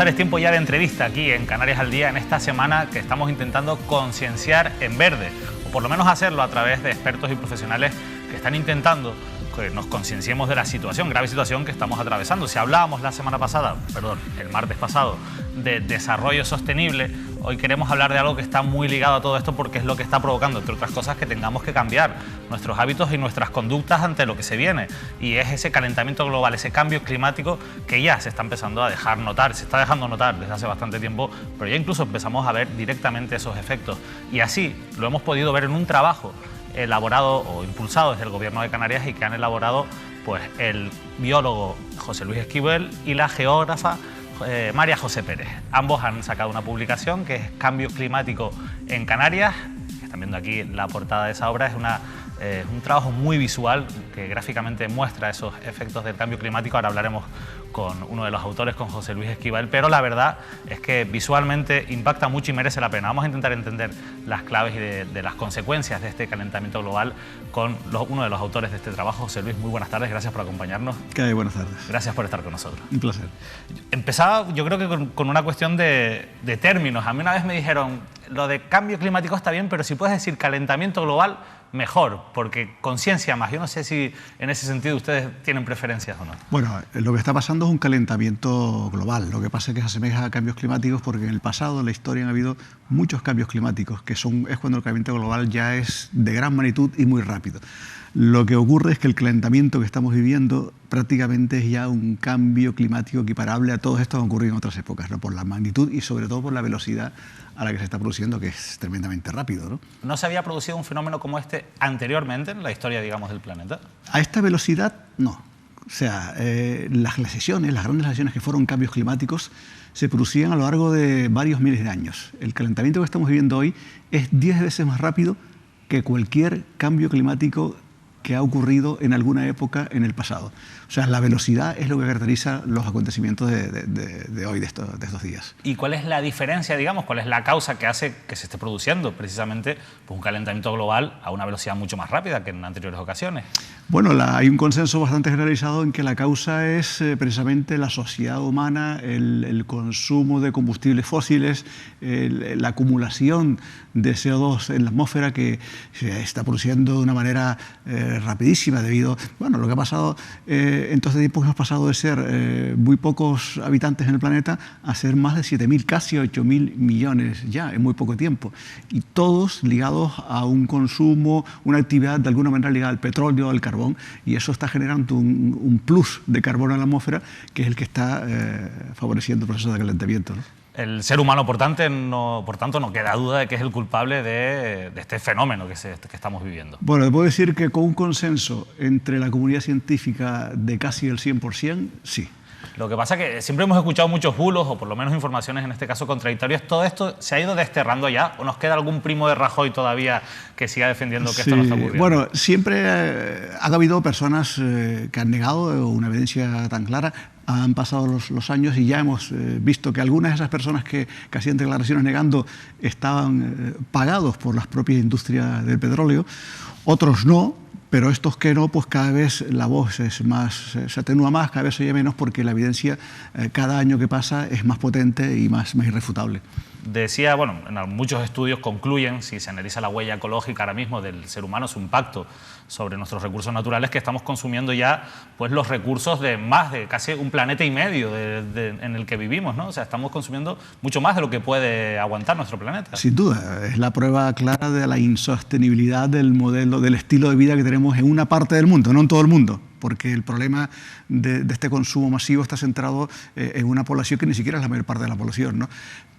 pasar es tiempo ya de entrevista aquí en Canarias al Día, en esta semana que estamos intentando concienciar en verde, o por lo menos hacerlo a través de expertos y profesionales que están intentando que nos concienciemos de la situación, grave situación que estamos atravesando. Si hablábamos el martes pasado, de desarrollo sostenible, hoy queremos hablar de algo que está muy ligado a todo esto porque es lo que está provocando, entre otras cosas, que tengamos que cambiar nuestros hábitos y nuestras conductas ante lo que se viene. Y es ese calentamiento global, ese cambio climático que ya se está empezando a dejar notar, se está dejando notar desde hace bastante tiempo, pero ya incluso empezamos a ver directamente esos efectos. Y así lo hemos podido ver en un trabajo elaborado o impulsado desde el Gobierno de Canarias y que han elaborado pues, el biólogo José Luis Esquivel y la geógrafa María José Pérez. Ambos han sacado una publicación que es Cambio Climático en Canarias. Están viendo aquí la portada de esa obra. Es un trabajo muy visual que gráficamente muestra esos efectos del cambio climático. Ahora hablaremos con uno de los autores, con José Luis Esquivel, pero la verdad es que visualmente impacta mucho y merece la pena. Vamos a intentar entender las claves y de las consecuencias de este calentamiento global con uno de los autores de este trabajo. José Luis, muy buenas tardes, gracias por acompañarnos. ¿Qué hay? Buenas tardes. Gracias por estar con nosotros. Un placer. Empezaba yo creo que con una cuestión de términos. A mí una vez me dijeron, lo de cambio climático está bien, pero si puedes decir calentamiento global, mejor, porque conciencia más. Yo no sé si en ese sentido ustedes tienen preferencias o no. Bueno, lo que está pasando es un calentamiento global. Lo que pasa es que se asemeja a cambios climáticos porque en el pasado, en la historia, han habido muchos cambios climáticos, es cuando el calentamiento global ya es de gran magnitud y muy rápido. Lo que ocurre es que el calentamiento que estamos viviendo prácticamente es ya un cambio climático equiparable a todos estos que han ocurrido en otras épocas, ¿no? Por la magnitud y sobre todo por la velocidad a la que se está produciendo, que es tremendamente rápido, ¿no? ¿No se había producido un fenómeno como este anteriormente en la historia, digamos, del planeta? A esta velocidad, no. O sea, las grandes glaciaciones que fueron cambios climáticos, se producían a lo largo de varios miles de años. El calentamiento que estamos viviendo hoy es 10 veces más rápido que cualquier cambio climático que ha ocurrido en alguna época en el pasado. O sea, la velocidad es lo que caracteriza los acontecimientos de hoy, de estos días. ¿Y cuál es la diferencia, digamos, cuál es la causa que hace que se esté produciendo precisamente pues, un calentamiento global a una velocidad mucho más rápida que en anteriores ocasiones? Bueno, hay un consenso bastante generalizado en que la causa es precisamente la sociedad humana, el consumo de combustibles fósiles, la acumulación de CO2 en la atmósfera que se está produciendo de una manera rapidísima debido, bueno, lo que ha pasado en todo este tiempo que hemos pasado de ser muy pocos habitantes en el planeta a ser más de 7.000, casi 8.000 millones ya en muy poco tiempo. Y todos ligados a un consumo, una actividad de alguna manera ligada al petróleo, al carbón, y eso está generando un plus de carbono en la atmósfera que es el que está favoreciendo el proceso de calentamiento, ¿no? El ser humano, por tanto, no queda duda de que es el culpable de este fenómeno que estamos viviendo. Bueno, puedo decir que con un consenso entre la comunidad científica de casi el 100%, sí. Lo que pasa es que siempre hemos escuchado muchos bulos, o por lo menos informaciones en este caso contradictorias. ¿Todo esto se ha ido desterrando ya? ¿O nos queda algún primo de Rajoy todavía que siga defendiendo que esto no está ocurriendo? Bueno, siempre ha habido personas que han negado una evidencia tan clara. Han pasado los años y ya hemos visto que algunas de esas personas que hacían declaraciones negando estaban pagados por las propias industrias del petróleo, otros no. Pero estos que no, pues cada vez la voz se atenúa más, cada vez se oye menos porque la evidencia cada año que pasa es más potente y más irrefutable. Decía, bueno, en muchos estudios concluyen, si se analiza la huella ecológica ahora mismo del ser humano, su impacto sobre nuestros recursos naturales, que estamos consumiendo ya pues, los recursos de más de casi un planeta y medio en el que vivimos, ¿no? O sea, estamos consumiendo mucho más de lo que puede aguantar nuestro planeta. Sin duda, es la prueba clara de la insostenibilidad del modelo, del estilo de vida que tenemos en una parte del mundo, no en todo el mundo, porque el problema de este consumo masivo está centrado en una población que ni siquiera es la mayor parte de la población, ¿no?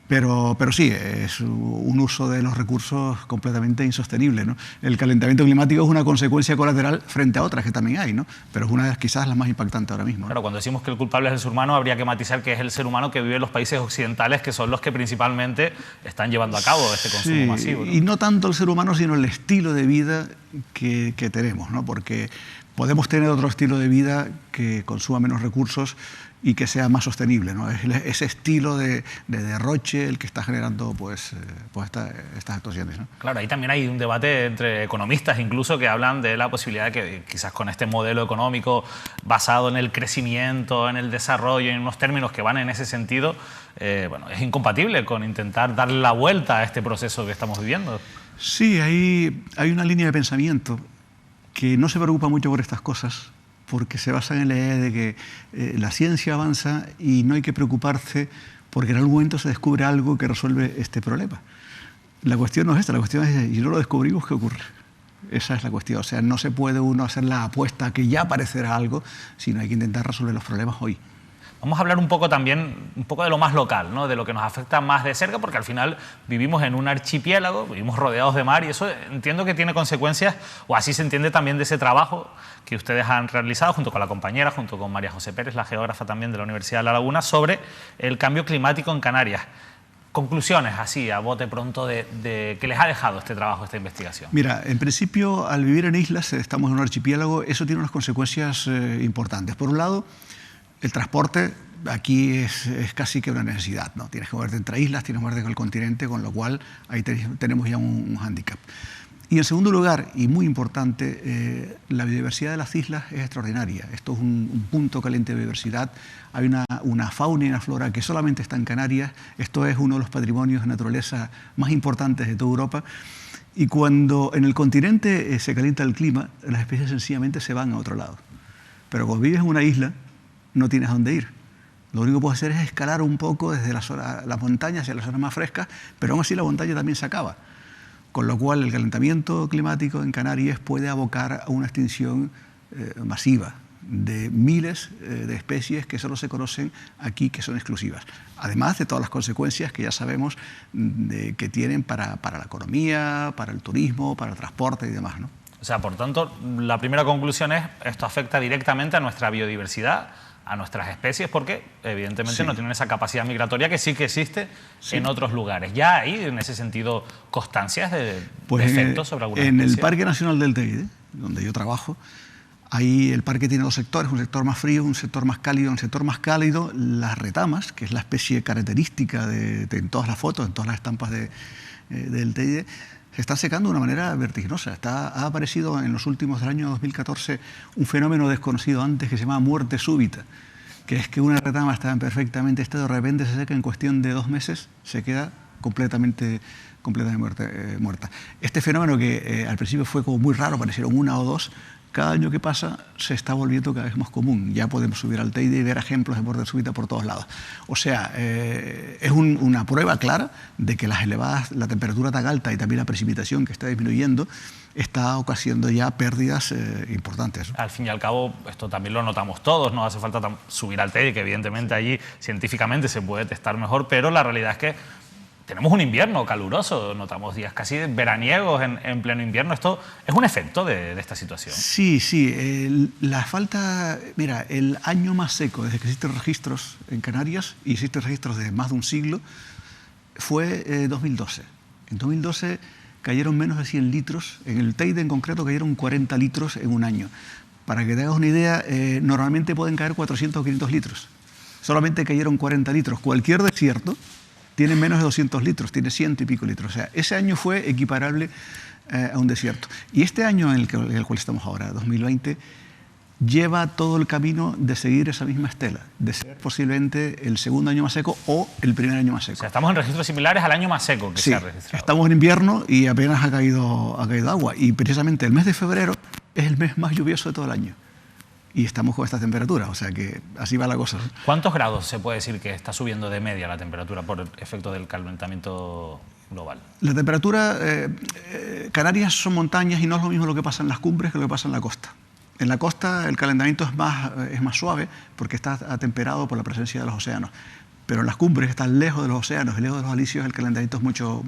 Pero sí, es un uso de los recursos completamente insostenible, ¿no? El calentamiento climático es una consecuencia colateral frente a otras que también hay, ¿no? Pero es una de las quizás las más impactantes ahora mismo, ¿no? Claro, cuando decimos que el culpable es el ser humano, habría que matizar que es el ser humano que vive en los países occidentales, que son los que principalmente están llevando a cabo este consumo masivo, ¿no? Y no tanto el ser humano, sino el estilo de vida que tenemos, ¿no? Porque podemos tener otro estilo de vida que consuma menos recursos y que sea más sostenible, ¿no? Es ese estilo de derroche el que está generando estas actuaciones, ¿no? Claro, ahí también hay un debate entre economistas incluso que hablan de la posibilidad de que quizás con este modelo económico basado en el crecimiento, en el desarrollo, en unos términos que van en ese sentido, bueno, es incompatible con intentar darle la vuelta a este proceso que estamos viviendo. Sí, hay una línea de pensamiento que no se preocupa mucho por estas cosas, porque se basa en la idea de que la ciencia avanza y no hay que preocuparse porque en algún momento se descubre algo que resuelve este problema. La cuestión no es esta, la cuestión es, si no lo descubrimos, ¿qué ocurre? Esa es la cuestión. O sea, no se puede uno hacer la apuesta que ya aparecerá algo, sino hay que intentar resolver los problemas hoy. Vamos a hablar un poco también, un poco de lo más local, ¿no? De lo que nos afecta más de cerca, porque al final vivimos en un archipiélago, vivimos rodeados de mar y eso entiendo que tiene consecuencias, o así se entiende también de ese trabajo que ustedes han realizado junto con la compañera, junto con María José Pérez, la geógrafa también de la Universidad de La Laguna, sobre el cambio climático en Canarias. Conclusiones, así, a bote pronto, de ¿qué les ha dejado este trabajo, esta investigación? Mira, en principio, al vivir en islas, estamos en un archipiélago, eso tiene unas consecuencias importantes. Por un lado, el transporte aquí es casi que una necesidad, ¿no? Tienes que moverte entre islas, tienes que moverte con el continente, con lo cual ahí tenemos ya un hándicap. Y en segundo lugar, y muy importante, la biodiversidad de las islas es extraordinaria. Esto es un punto caliente de biodiversidad. Hay una fauna y una flora que solamente está en Canarias. Esto es uno de los patrimonios de naturaleza más importantes de toda Europa. Y cuando en el continente se calienta el clima, las especies sencillamente se van a otro lado. Pero cuando vives en una isla, no tienes a dónde ir. Lo único que puedes hacer es escalar un poco desde las montañas hacia las zonas más frescas, pero aún así la montaña también se acaba. Con lo cual el calentamiento climático en Canarias puede abocar a una extinción masiva de miles de especies que solo se conocen aquí, que son exclusivas. Además de todas las consecuencias que ya sabemos que tienen para la economía, para el turismo, para el transporte y demás, ¿no? O sea, por tanto, la primera conclusión es esto afecta directamente a nuestra biodiversidad, a nuestras especies, porque evidentemente no tienen esa capacidad migratoria que sí que existe en otros lugares. ¿Ya hay en ese sentido constancias de efectos sobre alguna especie? En el Parque Nacional del Teide, donde yo trabajo, ahí el parque tiene dos sectores, un sector más frío, un sector más cálido. En el sector más cálido, las retamas, que es la especie característica en todas las fotos, en todas las estampas del Teide, se está secando de una manera vertiginosa. Ha aparecido en los últimos años 2014 un fenómeno desconocido antes que se llama muerte súbita, que es que una retama está en perfectamente estado, de repente se seca en cuestión de 2 meses, se queda completamente muerta. Este fenómeno que al principio fue como muy raro, parecieron 1 o 2, cada año que pasa se está volviendo cada vez más común. Ya podemos subir al Teide y ver ejemplos de muerte súbita por todos lados. O sea, es una prueba clara de que la temperatura tan alta y también la precipitación que está disminuyendo está ocasionando ya pérdidas importantes. Al fin y al cabo, esto también lo notamos todos, no hace falta subir al Teide, que evidentemente allí científicamente se puede testar mejor, pero la realidad es que tenemos un invierno caluroso, notamos días casi veraniegos en pleno invierno. ¿Esto es un efecto de esta situación? Sí. La falta... Mira, el año más seco desde que existen registros en Canarias, y existen registros de más de un siglo, fue 2012. En 2012 cayeron menos de 100 litros. En el Teide en concreto cayeron 40 litros en un año. Para que te hagas una idea, normalmente pueden caer 400 o 500 litros. Solamente cayeron 40 litros. Cualquier desierto tiene menos de 200 litros, tiene 100 y pico litros. O sea, ese año fue equiparable a un desierto. Y este año en el cual estamos ahora, 2020, lleva todo el camino de seguir esa misma estela, de ser posiblemente el segundo año más seco o el primer año más seco. O sea, estamos en registros similares al año más seco que se ha registrado. Estamos en invierno y apenas ha caído agua. Y precisamente el mes de febrero es el mes más lluvioso de todo el año. Y estamos con esta temperatura, o sea que así va la cosa. ¿Cuántos grados se puede decir que está subiendo de media la temperatura por efecto del calentamiento global? La temperatura... Canarias son montañas y no es lo mismo lo que pasa en las cumbres que lo que pasa en la costa. En la costa el calentamiento es más suave porque está atemperado por la presencia de los océanos. Pero en las cumbres, que están lejos de los océanos y lejos de los alisios, el calentamiento es mucho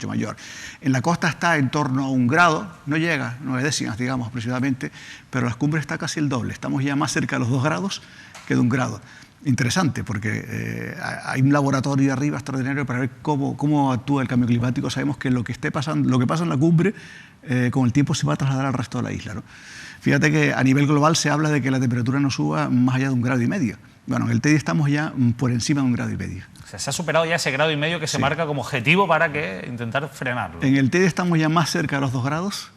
mayor. En la costa está en torno a 1 grado, no llega, 9 décimas, digamos, aproximadamente, pero en las cumbres está casi el doble. Estamos ya más cerca de los 2 grados que de 1 grado. interesante, porque hay un laboratorio arriba extraordinario para ver cómo actúa el cambio climático. Sabemos que lo que pasa en la cumbre, con el tiempo se va a trasladar al resto de la isla, ¿no? Fíjate que a nivel global se habla de que la temperatura no suba más allá de 1,5 grados. Bueno, en el TEDI estamos ya por encima de 1,5 grados. O sea, se ha superado ya ese 1,5 grados que se marca como objetivo para intentar frenarlo. En el TEDI estamos ya más cerca de los 2 grados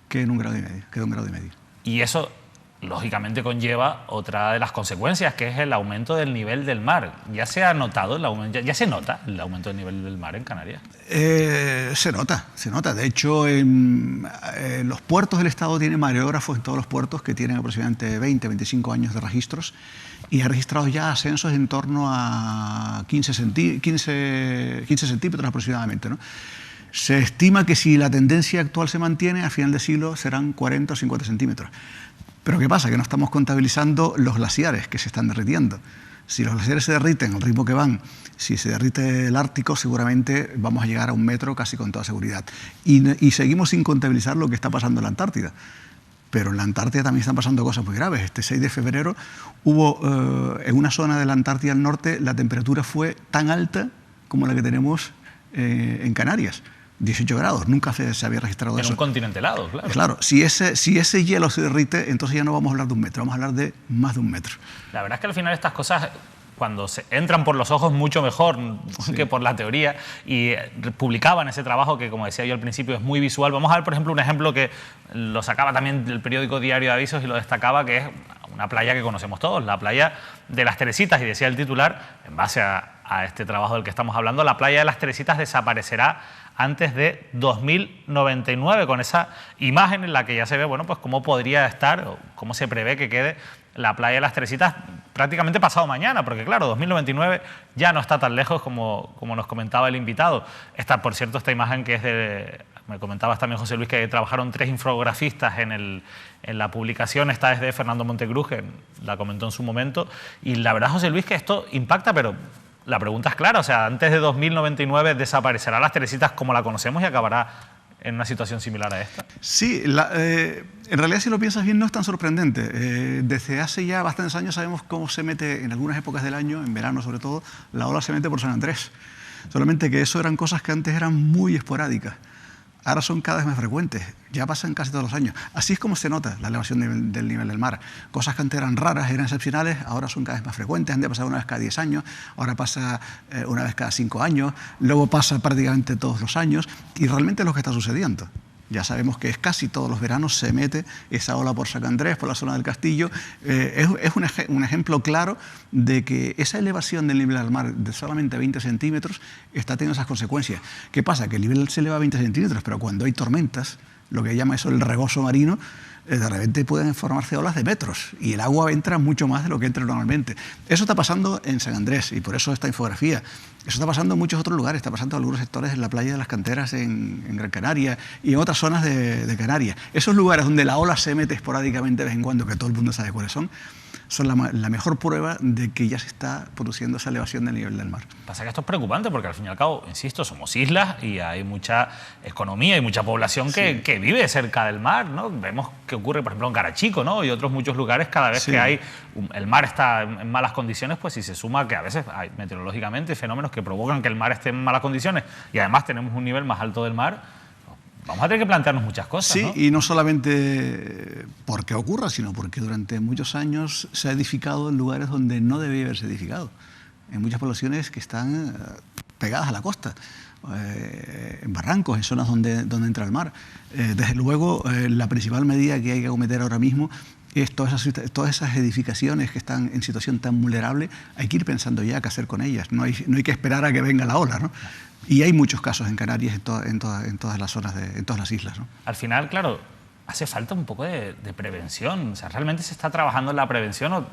que en 1,5 grados. Y eso, lógicamente, conlleva otra de las consecuencias, que es el aumento del nivel del mar. ¿Ya se ha notado ya se nota el aumento del nivel del mar en Canarias? Se nota. De hecho, en los puertos del Estado tienen mareógrafos en todos los puertos que tienen aproximadamente 20, 25 años de registros, y ha registrado ya ascensos en torno a 15 centímetros aproximadamente, ¿no? Se estima que si la tendencia actual se mantiene, a final de siglo serán 40 o 50 centímetros. Pero ¿qué pasa? Que no estamos contabilizando los glaciares que se están derritiendo. Si los glaciares se derriten al ritmo que van, si se derrite el Ártico, seguramente vamos a llegar a 1 metro casi con toda seguridad. Y seguimos sin contabilizar lo que está pasando en la Antártida. Pero en la Antártida también están pasando cosas muy graves. Este 6 de febrero hubo, en una zona de la Antártida al norte, la temperatura fue tan alta como la que tenemos en Canarias. 18 grados, nunca se había registrado eso. En un continente helado, claro. Claro, si ese hielo se derrite, entonces ya no vamos a hablar de 1 metro, vamos a hablar de más de 1 metro. La verdad es que al final estas cosas, cuando se entran por los ojos, mucho mejor que por la teoría, y publicaban ese trabajo que, como decía yo al principio, es muy visual. Vamos a ver, por ejemplo, un ejemplo que lo sacaba también del periódico Diario de Avisos y lo destacaba, que es una playa que conocemos todos, la playa de Las Teresitas, y decía el titular, en base a este trabajo del que estamos hablando, la playa de Las Teresitas desaparecerá antes de 2099, con esa imagen en la que ya se ve, bueno, pues cómo podría estar, o cómo se prevé que quede la playa de Las Teresitas prácticamente pasado mañana, porque claro, 2099 ya no está tan lejos como nos comentaba el invitado. Por cierto, esta imagen que es me comentabas también, José Luis, que trabajaron 3 infografistas en la publicación. Esta es de Fernando Montecruz, que la comentó en su momento, y la verdad, José Luis, que esto impacta, pero la pregunta es clara, o sea, antes de 2099 desaparecerá Las Teresitas como la conocemos y acabará en una situación similar a esta. Sí, en realidad, si lo piensas bien, no es tan sorprendente. Desde hace ya bastantes años sabemos cómo se mete, en algunas épocas del año, en verano sobre todo, la ola se mete por San Andrés. Solamente que eso eran cosas que antes eran muy esporádicas. Ahora son cada vez más frecuentes, ya pasan casi todos los años. Así es como se nota la elevación del nivel del mar. Cosas que antes eran raras, eran excepcionales, ahora son cada vez más frecuentes. Antes pasaba una vez cada 10 años, ahora pasa una vez cada 5 años, luego pasa prácticamente todos los años, y realmente es lo que está sucediendo. Ya sabemos que casi todos los veranos se mete esa ola por San Andrés, por la zona del Castillo. Es un ejemplo claro de que esa elevación del nivel del mar de solamente 20 centímetros está teniendo esas consecuencias. ¿Qué pasa? Que el nivel se eleva a 20 centímetros, pero cuando hay tormentas, lo que llama eso el regoso marino, de repente pueden formarse olas de metros y el agua entra mucho más de lo que entra normalmente. Eso está pasando en San Andrés, y por eso esta infografía. Eso está pasando en muchos otros lugares, está pasando en algunos sectores en la playa de las Canteras en Gran Canaria y en otras zonas de Canarias. Esos lugares donde la ola se mete esporádicamente de vez en cuando, que todo el mundo sabe cuáles son la mejor prueba de que ya se está produciendo esa elevación del nivel del mar. Pasa que esto es preocupante porque al fin y al cabo, insisto, somos islas y hay mucha economía y mucha población que vive cerca del mar, ¿no? Vemos que ocurre, por ejemplo, en Garachico, ¿no? Y otros muchos lugares, cada vez que el mar está en malas condiciones, pues si se suma que a veces hay meteorológicamente fenómenos que provocan que el mar esté en malas condiciones y además tenemos un nivel más alto del mar, vamos a tener que plantearnos muchas cosas. Sí, ¿no? Y no solamente porque ocurra, sino porque durante muchos años se ha edificado en lugares donde no debía haberse edificado. En muchas poblaciones que están pegadas a la costa, en barrancos, en zonas donde entra el mar. Desde luego, la principal medida que hay que acometer ahora mismo es todas esas edificaciones que están en situación tan vulnerable, hay que ir pensando ya qué hacer con ellas. No hay que esperar a que venga la ola, ¿no? Y hay muchos casos en Canarias, en todas las zonas, en todas las islas, ¿no? Al final, claro, hace falta un poco de prevención. O sea, ¿realmente se está trabajando en la prevención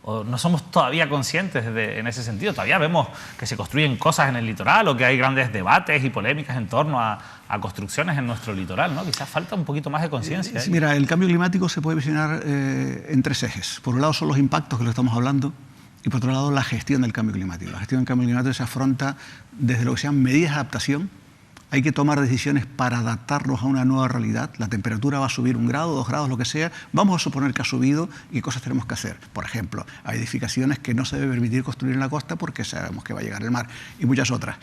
o no somos todavía conscientes en ese sentido? Todavía vemos que se construyen cosas en el litoral o que hay grandes debates y polémicas en torno a construcciones en nuestro litoral, ¿no? Quizás falta un poquito más de conciencia. Sí, mira, el cambio climático se puede visionar en 3 ejes. Por un lado son los impactos que lo estamos hablando, y por otro lado la gestión del cambio climático. La gestión del cambio climático se afronta desde lo que se llaman medidas de adaptación hay que tomar decisiones para adaptarnos a una nueva realidad. La temperatura va a subir 1 grado, 2 grados, lo que sea. Vamos a suponer que ha subido y qué cosas tenemos que hacer. Por ejemplo, hay edificaciones que no se debe permitir construir en la costa porque sabemos que va a llegar el mar y muchas otras.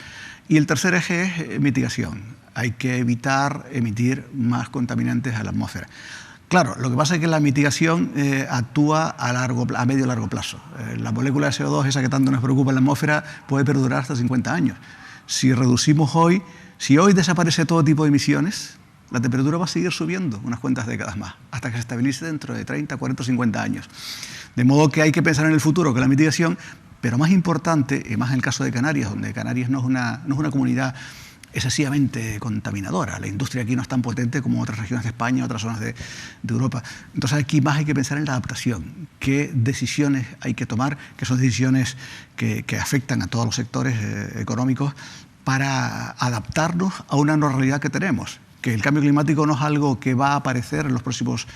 Y el tercer eje es mitigación. Hay que evitar emitir más contaminantes a la atmósfera. Claro, lo que pasa es que la mitigación actúa a medio y largo plazo. La molécula de CO2, esa que tanto nos preocupa en la atmósfera, puede perdurar hasta 50 años. Si reducimos hoy, si hoy desaparece todo tipo de emisiones, la temperatura va a seguir subiendo unas cuantas décadas más, hasta que se estabilice dentro de 30, 40 o 50 años. De modo que hay que pensar en el futuro con la mitigación, pero más importante, y más en el caso de Canarias, donde Canarias no es una comunidad excesivamente contaminadora. La industria aquí no es tan potente como otras regiones de España, otras zonas de Europa. Entonces aquí más hay que pensar en la adaptación. ¿Qué decisiones hay que tomar? Que son decisiones que afectan a todos los sectores económicos para adaptarnos a una nueva realidad que tenemos. Que el cambio climático no es algo que va a aparecer en los próximos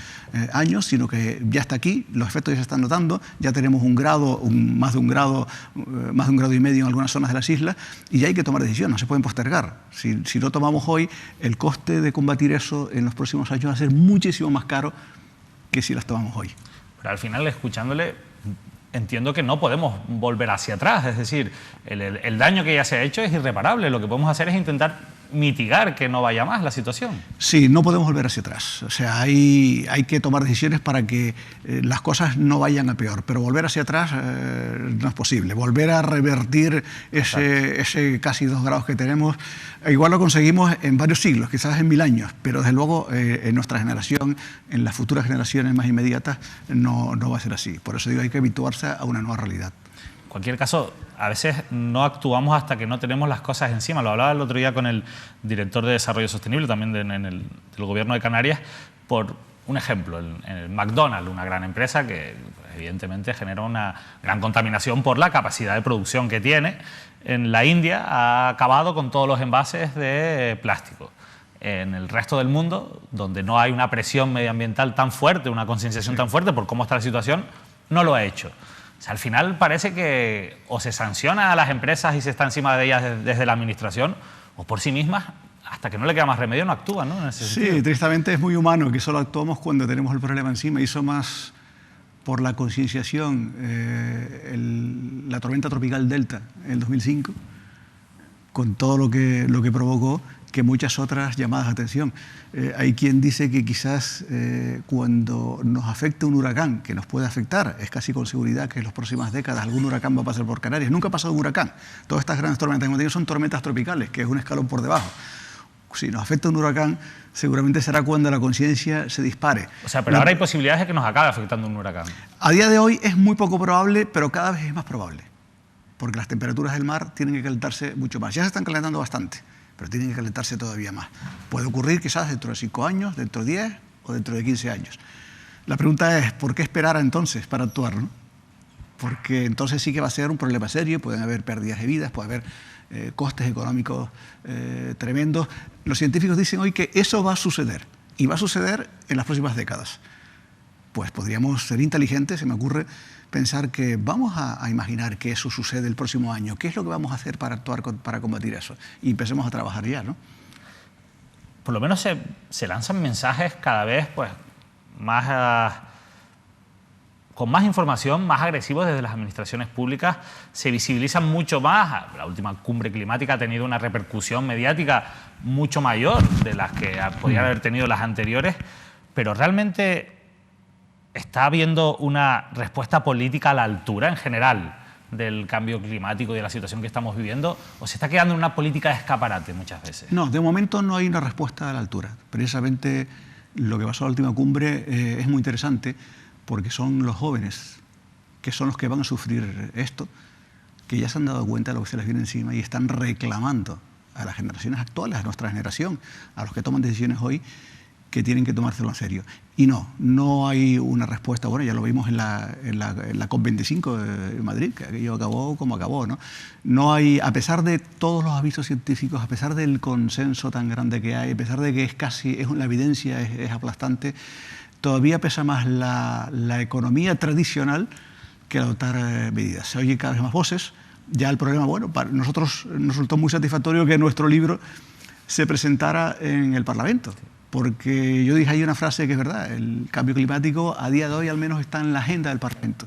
años, sino que ya está aquí, los efectos ya se están notando, ya tenemos más de un grado y medio en algunas zonas de las islas, y ya hay que tomar decisiones, no se pueden postergar. Si no tomamos hoy, el coste de combatir eso en los próximos años va a ser muchísimo más caro que si las tomamos hoy. Pero al final, escuchándole, entiendo que no podemos volver hacia atrás, es decir, el daño que ya se ha hecho es irreparable, lo que podemos hacer es intentar mitigar que no vaya más la situación. Sí, no podemos volver hacia atrás. O sea, hay que tomar decisiones para que las cosas no vayan a peor, pero volver hacia atrás no es posible. Volver a revertir ese casi 2 grados que tenemos, igual lo conseguimos en varios siglos, quizás en 1000 años, pero desde luego en nuestra generación, en las futuras generaciones más inmediatas, no va a ser así. Por eso digo, hay que habituarse a una nueva realidad. En cualquier caso, a veces no actuamos hasta que no tenemos las cosas encima. Lo hablaba el otro día con el director de Desarrollo Sostenible, también del Gobierno de Canarias, por un ejemplo, el McDonald's, una gran empresa que evidentemente genera una gran contaminación por la capacidad de producción que tiene. En la India ha acabado con todos los envases de plástico. En el resto del mundo, donde no hay una presión medioambiental tan fuerte, una concienciación tan fuerte por cómo está la situación, no lo ha hecho. O sea, al final parece que o se sanciona a las empresas y se está encima de ellas desde la administración, o por sí mismas, hasta que no le queda más remedio, no actúan, ¿no? En ese sentido. Sí, tristemente es muy humano que solo actuamos cuando tenemos el problema encima, y eso más por la concienciación. La tormenta tropical Delta en el 2005, con todo lo que provocó, que muchas otras llamadas de atención. Hay quien dice que quizás cuando nos afecte un huracán, que nos puede afectar, es casi con seguridad que en las próximas décadas algún huracán va a pasar por Canarias. Nunca ha pasado un huracán. Todas estas grandes tormentas que hemos tenido son tormentas tropicales, que es un escalón por debajo. Si nos afecta un huracán, seguramente será cuando la conciencia se dispare. O sea, pero ahora hay posibilidades de que nos acabe afectando un huracán. A día de hoy es muy poco probable, pero cada vez es más probable, porque las temperaturas del mar tienen que calentarse mucho más. Ya se están calentando bastante, pero tienen que calentarse todavía más. Puede ocurrir quizás dentro de 5 años, dentro de 10 o dentro de 15 años. La pregunta es, ¿por qué esperar entonces para actuar, ¿no? Porque entonces sí que va a ser un problema serio, pueden haber pérdidas de vidas, puede haber costes económicos tremendos. Los científicos dicen hoy que eso va a suceder, y va a suceder en las próximas décadas. Pues podríamos ser inteligentes, se me ocurre pensar que vamos a imaginar que eso sucede el próximo año. ¿Qué es lo que vamos a hacer para actuar, para combatir eso? Y empecemos a trabajar ya, ¿no? Por lo menos se lanzan mensajes cada vez pues, más, con más información, más agresivos desde las administraciones públicas. Se visibilizan mucho más. La última cumbre climática ha tenido una repercusión mediática mucho mayor de las que podrían haber tenido las anteriores, pero realmente ¿está habiendo una respuesta política a la altura en general del cambio climático y de la situación que estamos viviendo? ¿O se está quedando en una política de escaparate muchas veces? No, de momento no hay una respuesta a la altura. Precisamente lo que pasó en la última cumbre es muy interesante, porque son los jóvenes que son los que van a sufrir esto, que ya se han dado cuenta de lo que se les viene encima y están reclamando a las generaciones actuales, a nuestra generación, a los que toman decisiones hoy, que tienen que tomárselo en serio. Y no hay una respuesta. Bueno, ya lo vimos en la COP25 de Madrid, que aquello acabó como acabó, ¿no? No hay, a pesar de todos los avisos científicos, a pesar del consenso tan grande que hay, a pesar de que la evidencia es aplastante, todavía pesa más la economía tradicional que adoptar medidas. Se oyen cada vez más voces. Ya el problema, bueno, para nosotros nos resultó muy satisfactorio que nuestro libro se presentara en el Parlamento. Porque yo dije, hay una frase que es verdad, el cambio climático a día de hoy al menos está en la agenda del Parlamento.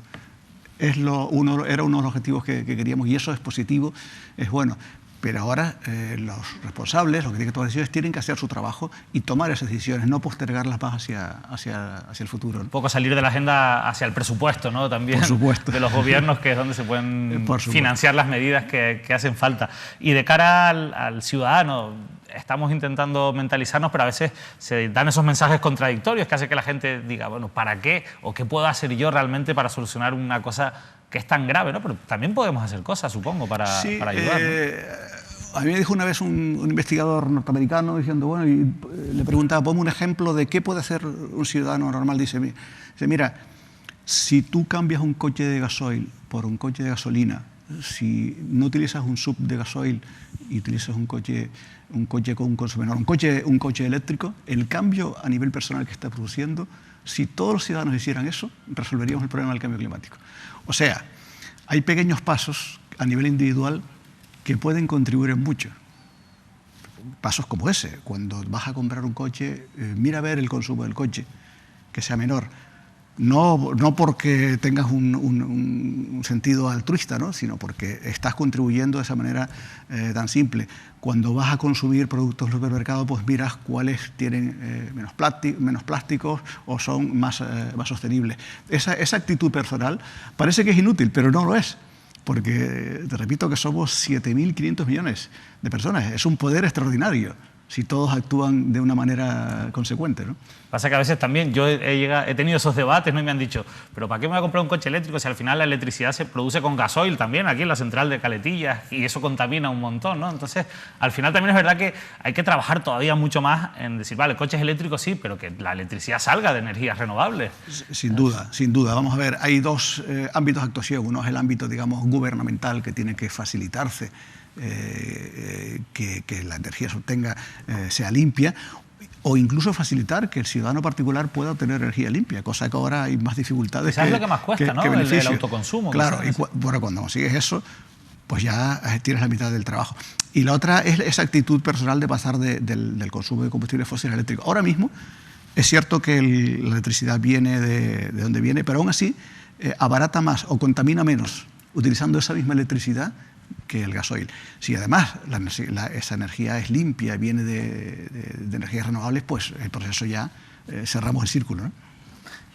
Era uno de los objetivos que queríamos, y eso es positivo, es bueno. Pero ahora los responsables, los que tienen que tomar decisiones, tienen que hacer su trabajo y tomar esas decisiones, no postergarlas más hacia el futuro, ¿no? Un poco salir de la agenda hacia el presupuesto, ¿no? También por supuesto, de los gobiernos, que es donde se pueden financiar las medidas que hacen falta. Y de cara al ciudadano, estamos intentando mentalizarnos, pero a veces se dan esos mensajes contradictorios que hace que la gente diga, bueno, ¿para qué? ¿O qué puedo hacer yo realmente para solucionar una cosa que es tan grave, ¿no? Pero también podemos hacer cosas, supongo, para ayudar, ¿no? A mí me dijo una vez un investigador norteamericano diciendo, bueno, y le preguntaba, ponme un ejemplo de qué puede hacer un ciudadano normal. Dice, mira, si tú cambias un coche de gasoil por un coche de gasolina, si no utilizas un sub de gasoil y utilizas un coche con un consumo menor, un coche eléctrico, el cambio a nivel personal que está produciendo, si todos los ciudadanos hicieran eso, resolveríamos el problema del cambio climático. O sea, hay pequeños pasos a nivel individual que pueden contribuir en mucho. Pasos como ese, cuando vas a comprar un coche, mira a ver el consumo del coche, que sea menor. No porque tengas un sentido altruista, ¿no? Sino porque estás contribuyendo de esa manera tan simple. Cuando vas a consumir productos del supermercado, pues miras cuáles tienen menos plásticos o son más sostenibles. Esa actitud personal parece que es inútil, pero no lo es. Porque te repito que somos 7.500 millones de personas. Es un poder extraordinario si todos actúan de una manera consecuente, ¿no? Pasa que a veces también yo he tenido esos debates, ¿no? Y me han dicho, ¿pero para qué me voy a comprar un coche eléctrico si al final la electricidad se produce con gasoil también aquí en la central de Caletillas y eso contamina un montón, ¿no? Entonces, al final también es verdad que hay que trabajar todavía mucho más en decir, vale, coches eléctricos sí, pero que la electricidad salga de energías renovables. Sin duda, sin duda. Vamos a ver, hay dos ámbitos de actuación. Uno es el ámbito, digamos, gubernamental, que tiene que facilitarse que la energía se obtenga sea limpia, o incluso facilitar que el ciudadano particular pueda obtener energía limpia, cosa que ahora hay más dificultades. Quizás es lo que más cuesta, ¿no? El autoconsumo. Claro, y bueno, cuando consigues eso, pues ya tienes la mitad del trabajo. Y la otra es esa actitud personal de pasar del consumo de combustibles fósiles eléctricos. Ahora mismo es cierto que la electricidad viene de donde viene, pero aún así abarata más o contamina menos utilizando esa misma electricidad que el gasoil. Si además esa energía es limpia y viene de energías renovables, pues el proceso ya cerramos el círculo, ¿no?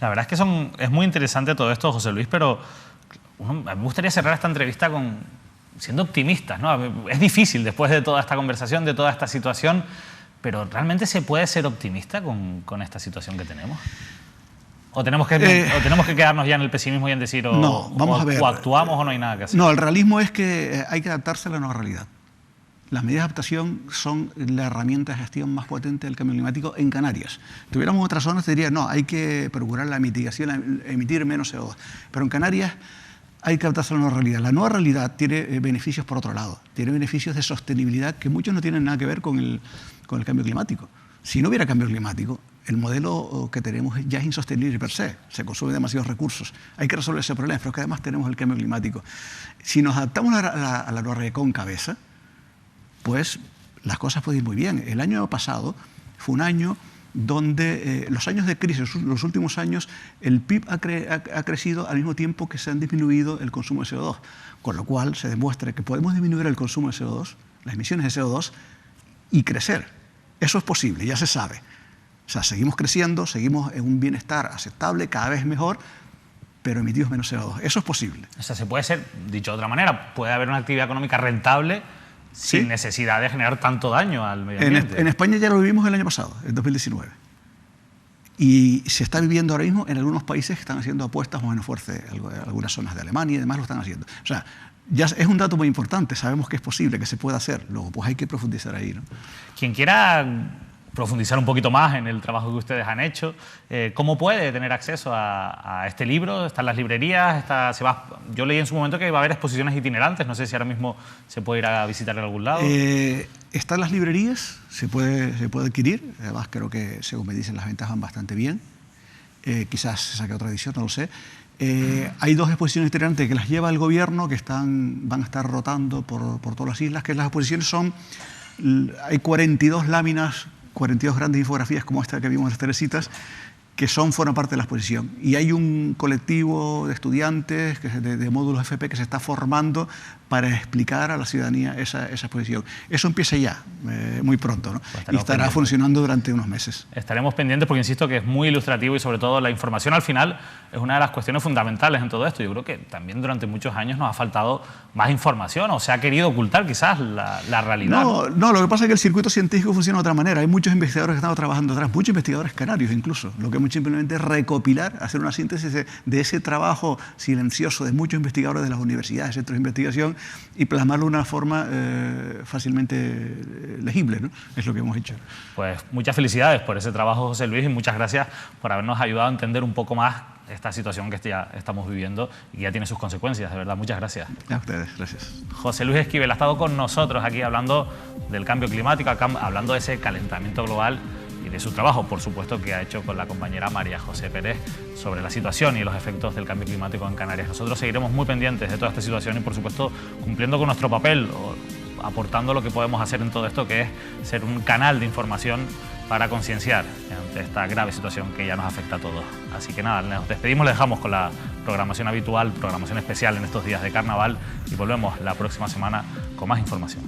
La verdad es que es muy interesante todo esto, José Luis, pero me gustaría cerrar esta entrevista siendo optimistas, ¿no? Es difícil después de toda esta conversación, de toda esta situación, pero ¿realmente se puede ser optimista con esta situación que tenemos? ¿O tenemos que quedarnos ya en el pesimismo y en decir o actuamos o no hay nada que hacer? No, el realismo es que hay que adaptarse a la nueva realidad. Las medidas de adaptación son la herramienta de gestión más potente del cambio climático en Canarias. Si tuviéramos otras zonas, te diría, no, hay que procurar la mitigación, emitir menos CO2. Pero en Canarias hay que adaptarse a la nueva realidad. La nueva realidad tiene beneficios por otro lado. Tiene beneficios de sostenibilidad que muchos no tienen nada que ver con el cambio climático. Si no hubiera cambio climático, el modelo que tenemos ya es insostenible per se, se consumen demasiados recursos. Hay que resolver ese problema, pero es que además tenemos el cambio climático. Si nos adaptamos a la nueva realidad con cabeza, pues las cosas pueden ir muy bien. El año pasado fue un año donde los años de crisis, los últimos años, el PIB ha crecido al mismo tiempo que se han disminuido el consumo de CO2, con lo cual se demuestra que podemos disminuir el consumo de CO2, las emisiones de CO2, y crecer. Eso es posible, ya se sabe. O sea, seguimos creciendo, seguimos en un bienestar aceptable, cada vez mejor, pero emitimos menos CO2. Eso es posible. O sea, se puede ser, dicho de otra manera, puede haber una actividad económica rentable sin necesidad de generar tanto daño al medio ambiente. En España ya lo vivimos el año pasado, en 2019. Y se está viviendo ahora mismo en algunos países que están haciendo apuestas más o menos fuertes, algunas zonas de Alemania y demás lo están haciendo. O sea, ya es un dato muy importante, sabemos que es posible, que se puede hacer. Luego, pues hay que profundizar ahí, ¿no? Quien quiera profundizar un poquito más en el trabajo que ustedes han hecho, ¿cómo puede tener acceso a este libro? ¿Están las librerías? Yo leí en su momento que va a haber exposiciones itinerantes, no sé si ahora mismo se puede ir a visitar en algún lado. Están las librerías, se puede adquirir, además creo que, según me dicen, las ventas van bastante bien. Quizás se saque otra edición, no lo sé. Hay dos exposiciones itinerantes que las lleva el gobierno, que van a estar rotando por todas las islas, que las exposiciones son hay 42 láminas, 42 grandes infografías como esta que vimos en las Teresitas, que forman parte de la exposición. Y hay un colectivo de estudiantes de módulos FP que se está formando para explicar a la ciudadanía esa exposición. Eso empieza ya, muy pronto, ¿no? Pues y estará funcionando durante unos meses. Estaremos pendientes porque insisto que es muy ilustrativo y sobre todo la información al final es una de las cuestiones fundamentales en todo esto. Yo creo que también durante muchos años nos ha faltado más información o se ha querido ocultar quizás la realidad. No, lo que pasa es que el circuito científico funciona de otra manera. Hay muchos investigadores que están trabajando atrás, muchos investigadores canarios incluso. Lo que hemos simplemente es recopilar, hacer una síntesis de ese trabajo silencioso de muchos investigadores de las universidades, centros de investigación, y plasmarlo de una forma fácilmente legible, ¿no? Es lo que hemos hecho. Pues muchas felicidades por ese trabajo, José Luis, y muchas gracias por habernos ayudado a entender un poco más esta situación que ya estamos viviendo y que ya tiene sus consecuencias, de verdad. Muchas gracias. A ustedes, gracias. José Luis Esquivel ha estado con nosotros aquí hablando del cambio climático, hablando de ese calentamiento global y de su trabajo, por supuesto, que ha hecho con la compañera María José Pérez sobre la situación y los efectos del cambio climático en Canarias. Nosotros seguiremos muy pendientes de toda esta situación y, por supuesto, cumpliendo con nuestro papel, aportando lo que podemos hacer en todo esto, que es ser un canal de información para concienciar ante esta grave situación que ya nos afecta a todos. Así que nada, nos despedimos, le dejamos con la programación habitual, programación especial en estos días de carnaval y volvemos la próxima semana con más información.